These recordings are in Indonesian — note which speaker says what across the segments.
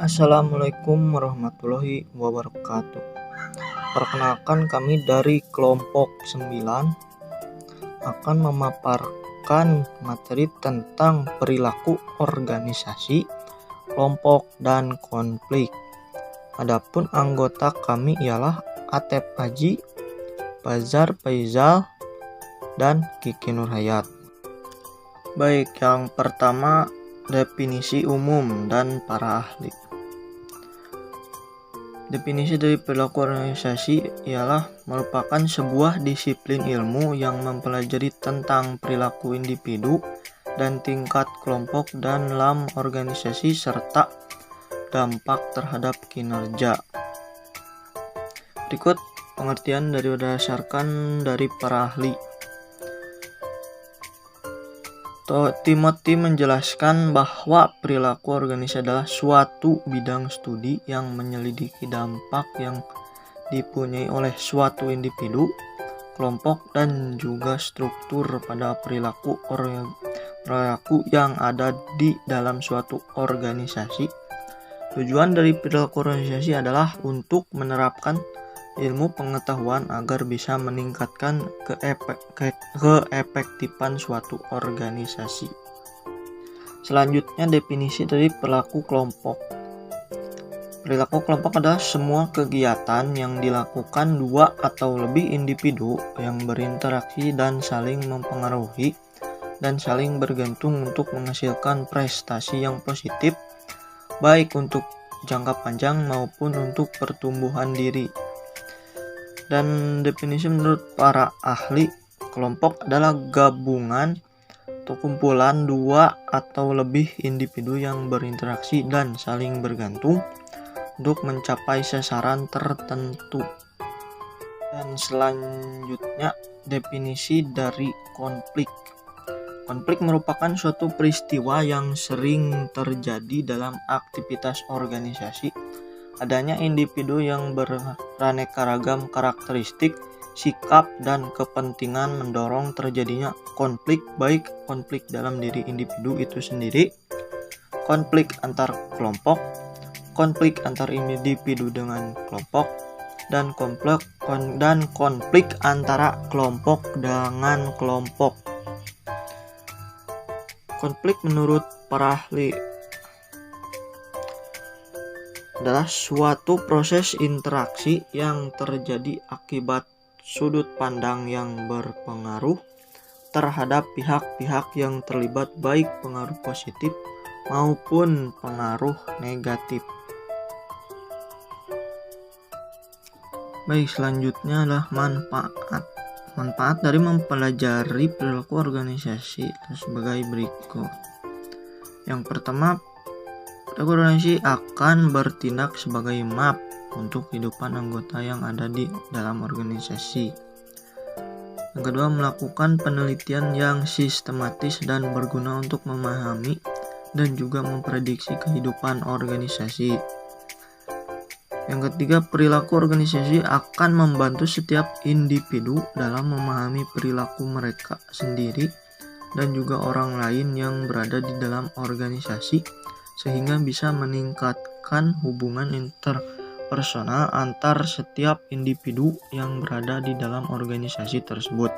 Speaker 1: Assalamualaikum warahmatullahi wabarakatuh. Perkenalkan, kami dari kelompok 9 akan memaparkan materi tentang perilaku organisasi, kelompok, dan konflik. Adapun anggota kami ialah Atep Haji, Bazar Faizal, dan Kiki Nurhayat. Baik, yang pertama definisi umum dan para ahli. Definisi dari perilaku organisasi ialah merupakan sebuah disiplin ilmu yang mempelajari tentang perilaku individu dan tingkat kelompok dalam organisasi serta dampak terhadap kinerja. Berikut pengertian dari berdasarkan dari para ahli. Timothy menjelaskan bahwa perilaku organisasi adalah suatu bidang studi yang menyelidiki dampak yang dipunyai oleh suatu individu, kelompok, dan juga struktur pada perilaku yang ada di dalam suatu organisasi. Tujuan dari perilaku organisasi adalah untuk menerapkan ilmu pengetahuan agar bisa meningkatkan keefektifan suatu organisasi. Selanjutnya, definisi dari perilaku kelompok. Perilaku kelompok adalah semua kegiatan yang dilakukan dua atau lebih individu yang berinteraksi dan saling mempengaruhi dan saling bergantung untuk menghasilkan prestasi yang positif, baik untuk jangka panjang maupun untuk pertumbuhan diri. Dan definisi menurut para ahli, kelompok adalah gabungan atau kumpulan dua atau lebih individu yang berinteraksi dan saling bergantung untuk mencapai sasaran tertentu. Dan selanjutnya, definisi dari konflik. Konflik merupakan suatu peristiwa yang sering terjadi dalam aktivitas organisasi. Adanya individu yang beraneka ragam karakteristik, sikap, dan kepentingan mendorong terjadinya konflik, baik konflik dalam diri individu itu sendiri, konflik antar kelompok, konflik antar individu dengan kelompok, dan konflik antara kelompok dengan kelompok. Konflik menurut para ahli adalah suatu proses interaksi yang terjadi akibat sudut pandang yang berpengaruh terhadap pihak-pihak yang terlibat, baik pengaruh positif maupun pengaruh negatif. Baik, selanjutnya adalah manfaat. Manfaat dari mempelajari perilaku organisasi sebagai berikut. Yang pertama, organisasi akan bertindak sebagai map untuk kehidupan anggota yang ada di dalam organisasi. Yang kedua, melakukan penelitian yang sistematis dan berguna untuk memahami dan juga memprediksi kehidupan organisasi. Yang ketiga, perilaku organisasi akan membantu setiap individu dalam memahami perilaku mereka sendiri dan juga orang lain yang berada di dalam organisasi, sehingga bisa meningkatkan hubungan interpersonal antar setiap individu yang berada di dalam organisasi tersebut.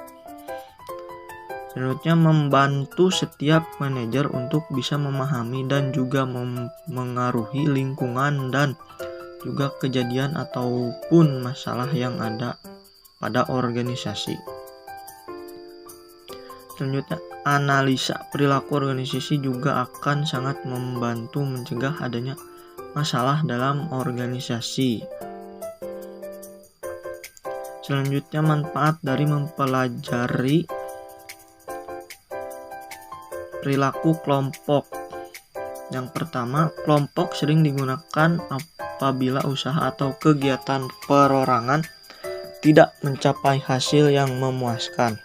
Speaker 1: Selanjutnya, membantu setiap manajer untuk bisa memahami dan juga mengaruhi lingkungan dan juga kejadian ataupun masalah yang ada pada organisasi. Selanjutnya, analisa perilaku organisasi juga akan sangat membantu mencegah adanya masalah dalam organisasi. Selanjutnya, manfaat dari mempelajari perilaku kelompok. Yang pertama, kelompok sering digunakan apabila usaha atau kegiatan perorangan tidak mencapai hasil yang memuaskan.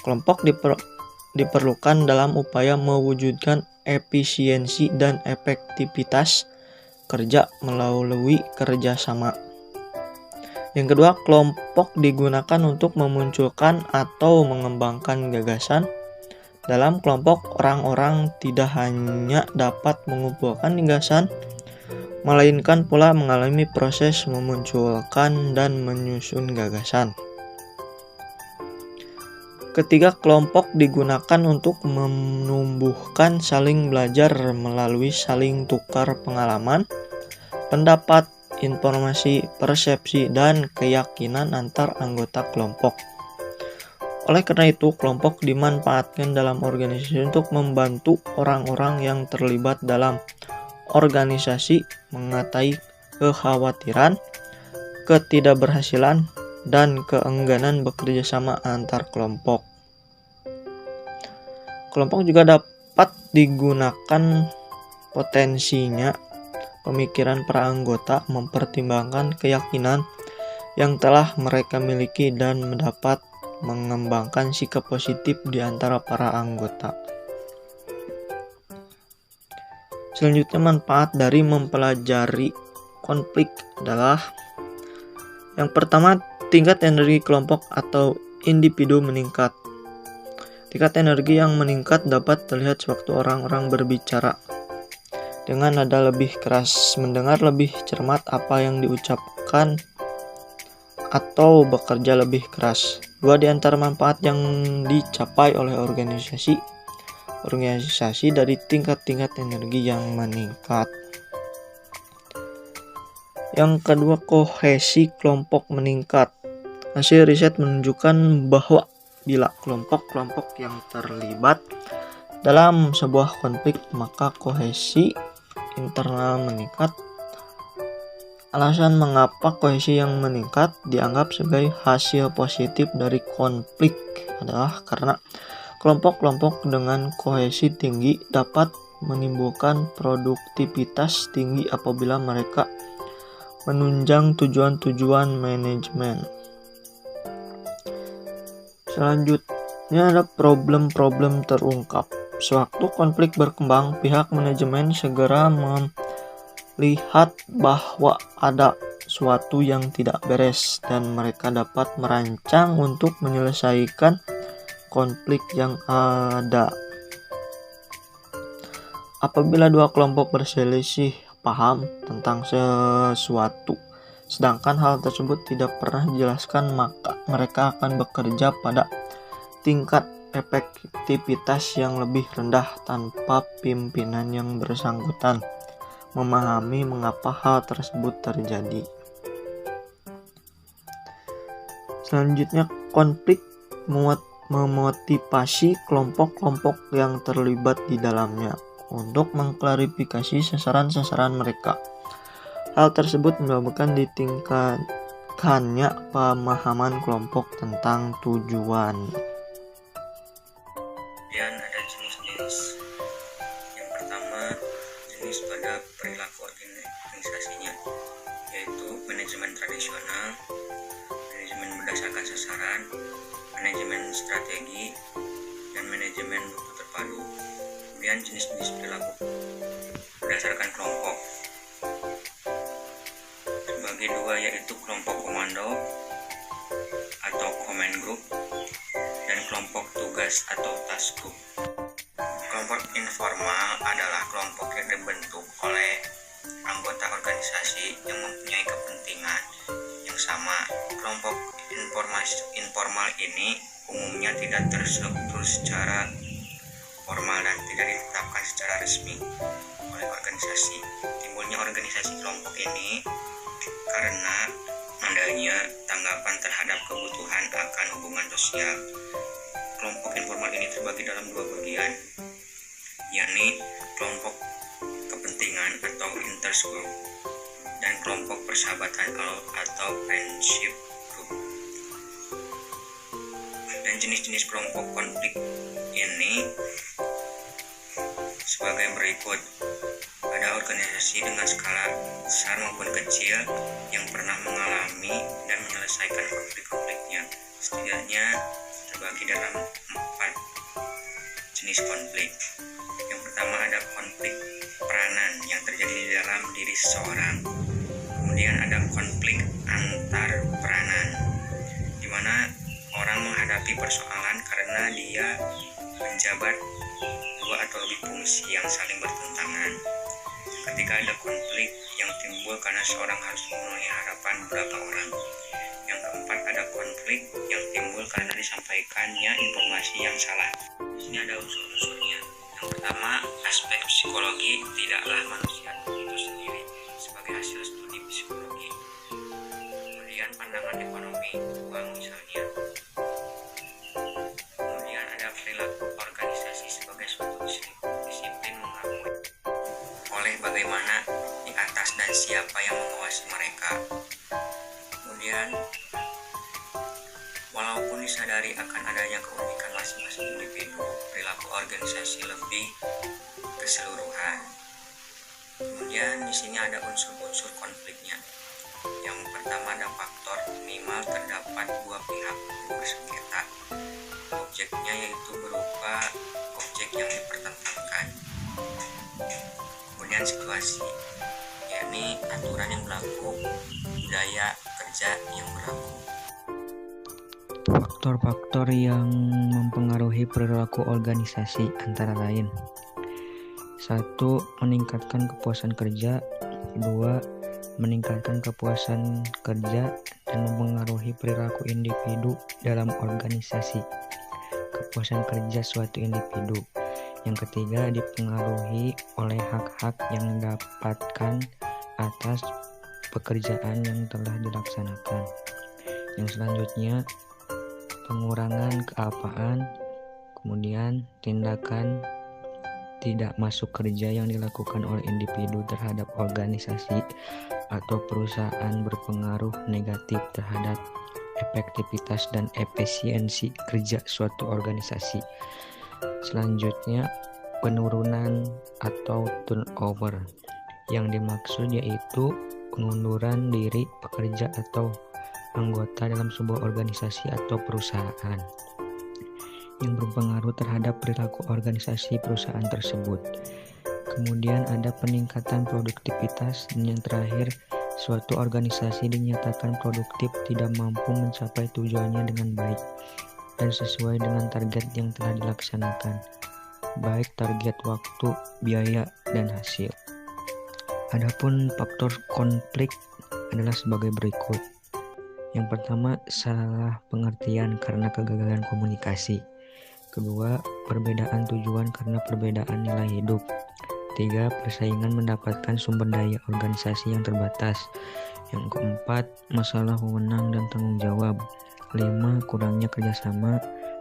Speaker 1: Kelompok diperlukan dalam upaya mewujudkan efisiensi dan efektivitas kerja melalui kerjasama. Yang kedua, kelompok digunakan untuk memunculkan atau mengembangkan gagasan. Dalam kelompok, orang-orang tidak hanya dapat mengumpulkan gagasan, melainkan pula mengalami proses memunculkan dan menyusun gagasan. Ketiga, kelompok digunakan untuk menumbuhkan saling belajar melalui saling tukar pengalaman, pendapat, informasi, persepsi, dan keyakinan antar anggota kelompok. Oleh karena itu, kelompok dimanfaatkan dalam organisasi untuk membantu orang-orang yang terlibat dalam organisasi mengatai kekhawatiran, ketidakberhasilan, dan keengganan bekerja sama antar kelompok. Kelompok juga dapat digunakan potensinya pemikiran para anggota mempertimbangkan keyakinan yang telah mereka miliki dan mendapat mengembangkan sikap positif di antara para anggota. Selanjutnya, manfaat dari mempelajari konflik adalah yang pertama, tingkat energi kelompok atau individu meningkat. Tingkat energi yang meningkat dapat terlihat sewaktu orang-orang berbicara dengan nada lebih keras, mendengar lebih cermat apa yang diucapkan, atau bekerja lebih keras. Dua di antara manfaat yang dicapai oleh organisasi dari tingkat-tingkat energi yang meningkat. Yang kedua, kohesi kelompok meningkat. Hasil riset menunjukkan bahwa bila kelompok-kelompok yang terlibat dalam sebuah konflik, maka kohesi internal meningkat. Alasan mengapa kohesi yang meningkat dianggap sebagai hasil positif dari konflik adalah karena kelompok-kelompok dengan kohesi tinggi dapat menimbulkan produktivitas tinggi apabila mereka menunjang tujuan-tujuan manajemen. Selanjutnya ada problem-problem terungkap. Sewaktu konflik berkembang, pihak manajemen segera melihat bahwa ada sesuatu yang tidak beres dan mereka dapat merancang untuk menyelesaikan konflik yang ada. Apabila dua kelompok berselisih paham tentang sesuatu, sedangkan hal tersebut tidak pernah dijelaskan, maka mereka akan bekerja pada tingkat efektivitas yang lebih rendah tanpa pimpinan yang bersangkutan memahami mengapa hal tersebut terjadi. Selanjutnya, konflik memotivasi kelompok-kelompok yang terlibat di dalamnya untuk mengklarifikasi sasaran-sasaran mereka. Hal tersebut menyebabkan ditingkatkannya pemahaman kelompok tentang tujuan.
Speaker 2: Kemudian ada jenis-jenis. Yang pertama, jenis pada perilaku organisasinya, yaitu manajemen tradisional, manajemen berdasarkan sasaran, manajemen strategi, dan manajemen buku terpadu. Kemudian jenis-jenis perilaku berdasarkan kelompok terbagi dua, yaitu kelompok komando atau command group dan kelompok tugas atau task group. Kelompok informal adalah kelompok yang dibentuk oleh anggota organisasi yang mempunyai kepentingan yang sama. Kelompok informal ini umumnya tidak terstruktur secara formal dan tidak ditetapkan secara resmi oleh organisasi. Timbulnya organisasi kelompok ini karena adanya tanggapan terhadap kebutuhan akan hubungan sosial. Kelompok informal ini terbagi dalam dua bagian, yakni kelompok kepentingan atau interest group dan kelompok persahabatan atau friendship group. Dan jenis-jenis kelompok konflik ini sebagai berikut. Ada organisasi dengan skala besar maupun kecil yang pernah mengalami dan menyelesaikan konflik-konfliknya. Setidaknya terbagi dalam 4 jenis konflik. Yang pertama ada konflik peranan yang terjadi di dalam diri seseorang. Kemudian ada konflik antar peranan, di mana orang menghadapi persoalan karena dia menjabat dua atau lebih fungsi yang saling bertentangan. Ketika ada konflik yang timbul karena seorang harus memenuhi harapan beberapa orang. Yang keempat, ada konflik yang timbul karena disampaikannya informasi yang salah. Di sini ada unsur-unsurnya. Yang pertama, aspek psikologi. Tidaklah manusia itu sendiri sebagai hasil studi psikologi. Kemudian pandangan ekonomi, uang misalnya. Kemudian ada perilaku organisasi sebagai suatu disiplin mengakui oleh bagaimana di atas dan siapa yang mengawasi mereka. Kemudian walaupun disadari akan adanya keunikan masing-masing individu, perilaku organisasi lebih keseluruhan. Kemudian di sini ada unsur-unsur konfliknya. Yang pertama ada faktor minimal terdapat dua pihak bersengketa. Objeknya yaitu berupa objek yang dipertentangkan. Kemudian situasi, yakni aturan yang berlaku, budaya kerja yang berlaku.
Speaker 3: Faktor-faktor yang mempengaruhi perilaku organisasi antara lain: 1. Meningkatkan kepuasan kerja. 2. Meningkatkan kepuasan kerja dan mempengaruhi perilaku individu dalam organisasi. Kepuasan kerja suatu individu. Yang ketiga, dipengaruhi oleh hak-hak yang didapatkan atas pekerjaan yang telah dilaksanakan. Yang selanjutnya, pengurangan kealpaan. Kemudian, tindakan tidak masuk kerja yang dilakukan oleh individu terhadap organisasi atau perusahaan berpengaruh negatif terhadap efektivitas dan efisiensi kerja suatu organisasi. Selanjutnya, penurunan atau turnover. Yang dimaksud yaitu pengunduran diri pekerja atau anggota dalam sebuah organisasi atau perusahaan yang berpengaruh terhadap perilaku organisasi perusahaan tersebut. Kemudian ada peningkatan produktivitas, dan yang terakhir, suatu organisasi dinyatakan produktif tidak mampu mencapai tujuannya dengan baik dan sesuai dengan target yang telah dilaksanakan, baik target waktu, biaya, dan hasil. Adapun faktor konflik adalah sebagai berikut. Yang pertama, salah pengertian karena kegagalan komunikasi. Kedua, perbedaan tujuan karena perbedaan nilai hidup. 3. Persaingan mendapatkan sumber daya organisasi yang terbatas. Yang keempat, masalah wewenang dan tanggung jawab. 5. Kurangnya kerjasama.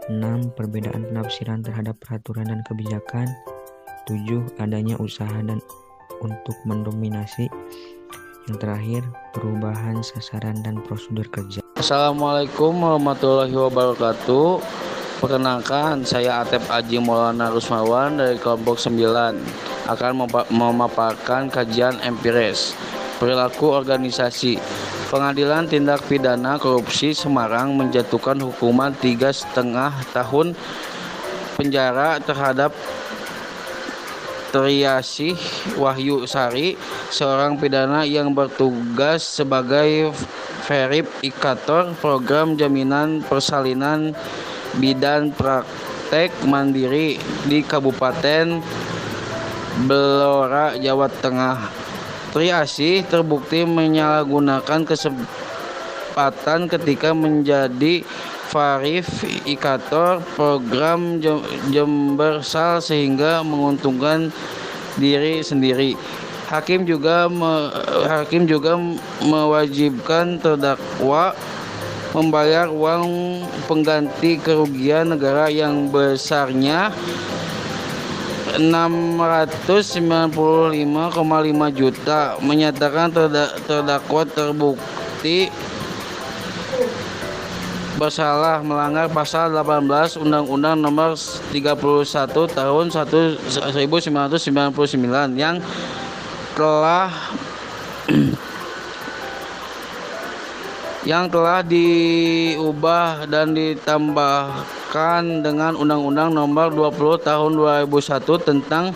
Speaker 3: 6. Perbedaan penafsiran terhadap peraturan dan kebijakan. 7. Adanya usaha dan untuk mendominasi. Yang terakhir, perubahan sasaran dan prosedur kerja.
Speaker 4: Assalamualaikum warahmatullahi wabarakatuh. Perkenalkan, saya Atep Aji Maulana Rusmawan dari kelompok 9 akan memaparkan kajian empiris perilaku organisasi. Pengadilan Tindak Pidana Korupsi Semarang menjatuhkan hukuman 3,5 tahun penjara terhadap Triasih Wahyu Sari, seorang pidana yang bertugas sebagai verifikator program jaminan persalinan bidan praktek mandiri di Kabupaten Blora, Jawa Tengah. Triasih terbukti menyalahgunakan kesempatan ketika menjadi verifikator program Jembersal sehingga menguntungkan diri sendiri. Hakim juga mewajibkan terdakwa membayar uang pengganti kerugian negara yang besarnya 695,5 juta, menyatakan terdakwa terbukti bersalah melanggar pasal 18 Undang-Undang Nomor 31 Tahun 1999 yang telah diubah dan ditambahkan dengan Undang-Undang Nomor 20 Tahun 2001 tentang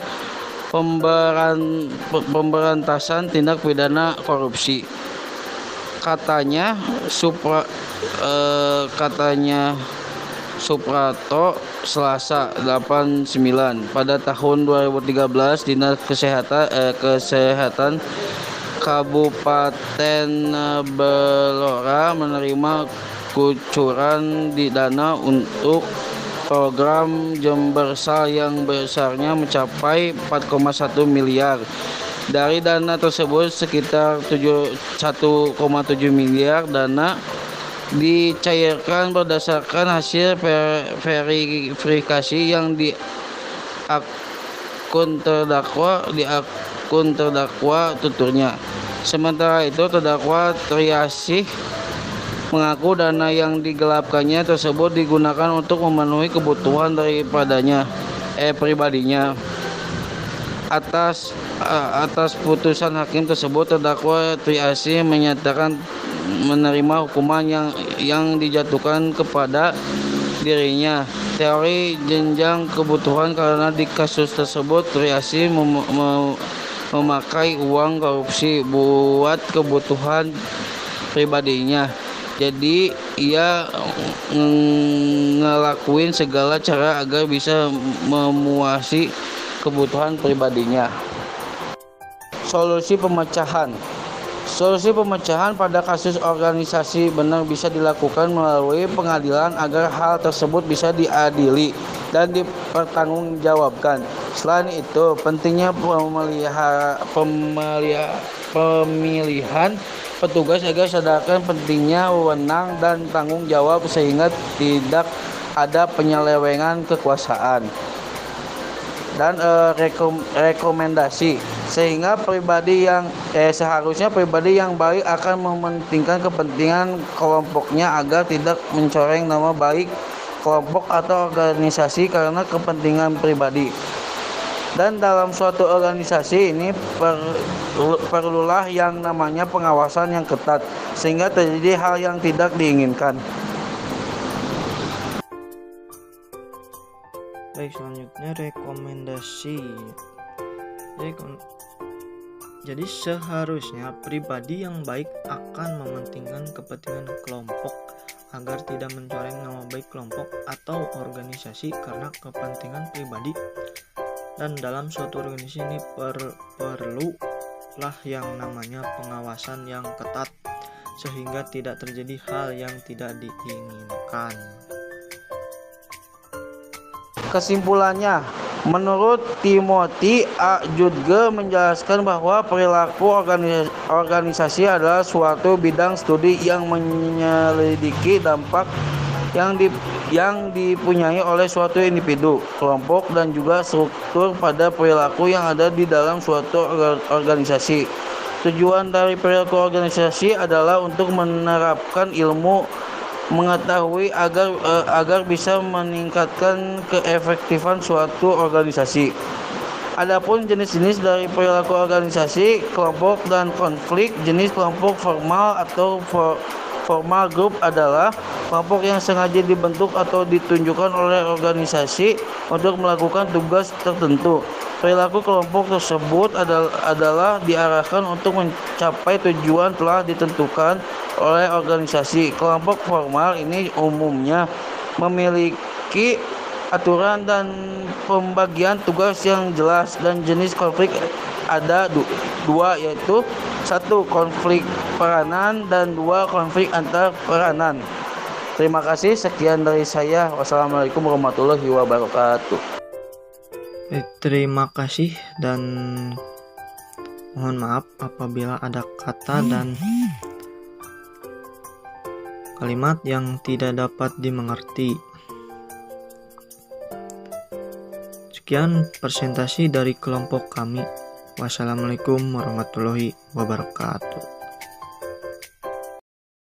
Speaker 4: pemberantasan tindak pidana korupsi. Katanya Suprato, Selasa 89. Pada tahun 2013, Dinas Kesehatan Kabupaten Belora menerima kucuran di dana untuk program Jembersal yang besarnya mencapai 4,1 miliar. Dari dana tersebut sekitar 1,7 miliar dana dicairkan berdasarkan hasil verifikasi yang di akun terdakwa tuturnya. Sementara itu terdakwa Triasih mengaku dana yang digelapkannya tersebut digunakan untuk memenuhi kebutuhan pribadinya. Atas putusan hakim tersebut, terdakwa Triasih menyatakan menerima hukuman yang dijatuhkan kepada dirinya. Teori jenjang kebutuhan karena di kasus tersebut Triasih memakai uang korupsi buat kebutuhan pribadinya. Jadi ia ngelakuin segala cara agar bisa memuasi kebutuhan pribadinya. Solusi pemecahan pada kasus organisasi benar bisa dilakukan melalui pengadilan agar hal tersebut bisa diadili dan dipertanggungjawabkan. Selain itu, pentingnya pemilihan petugas agar sadarkan pentingnya wewenang dan tanggung jawab sehingga tidak ada penyelewengan kekuasaan. Dan rekomendasi sehingga seharusnya pribadi yang baik akan mementingkan kepentingan kelompoknya agar tidak mencoreng nama baik kelompok atau organisasi karena kepentingan pribadi. Dan dalam suatu organisasi ini perlulah yang namanya pengawasan yang ketat sehingga terjadi hal yang tidak diinginkan.
Speaker 1: Baik, selanjutnya rekomendasi. Jadi seharusnya pribadi yang baik akan mementingkan kepentingan kelompok agar tidak mencoreng nama baik kelompok atau organisasi karena kepentingan pribadi. Dan dalam suatu organisasi ini perlulah yang namanya pengawasan yang ketat sehingga tidak terjadi hal yang tidak diinginkan.
Speaker 4: Kesimpulannya, menurut Timothy A. Judge menjelaskan bahwa perilaku organisasi adalah suatu bidang studi yang menyelidiki dampak yang dipunyai oleh suatu individu, kelompok, dan juga struktur pada perilaku yang ada di dalam suatu organisasi. Tujuan dari perilaku organisasi adalah untuk menerapkan ilmu mengetahui agar bisa meningkatkan keefektifan suatu organisasi. Adapun jenis-jenis dari perilaku organisasi, kelompok, dan konflik, jenis kelompok formal atau formal group adalah kelompok yang sengaja dibentuk atau ditunjukkan oleh organisasi untuk melakukan tugas tertentu. Perilaku kelompok tersebut adalah diarahkan untuk mencapai tujuan telah ditentukan oleh organisasi. Kelompok formal ini umumnya memiliki aturan dan pembagian tugas yang jelas, dan jenis konflik ada dua, yaitu 1. Konflik peranan, dan 2. Konflik antar peranan. Terima kasih, sekian dari saya. Wassalamualaikum warahmatullahi wabarakatuh.
Speaker 1: Terima kasih dan mohon maaf apabila ada kata dan kalimat yang tidak dapat dimengerti. Sekian presentasi dari kelompok kami. Wassalamualaikum warahmatullahi wabarakatuh.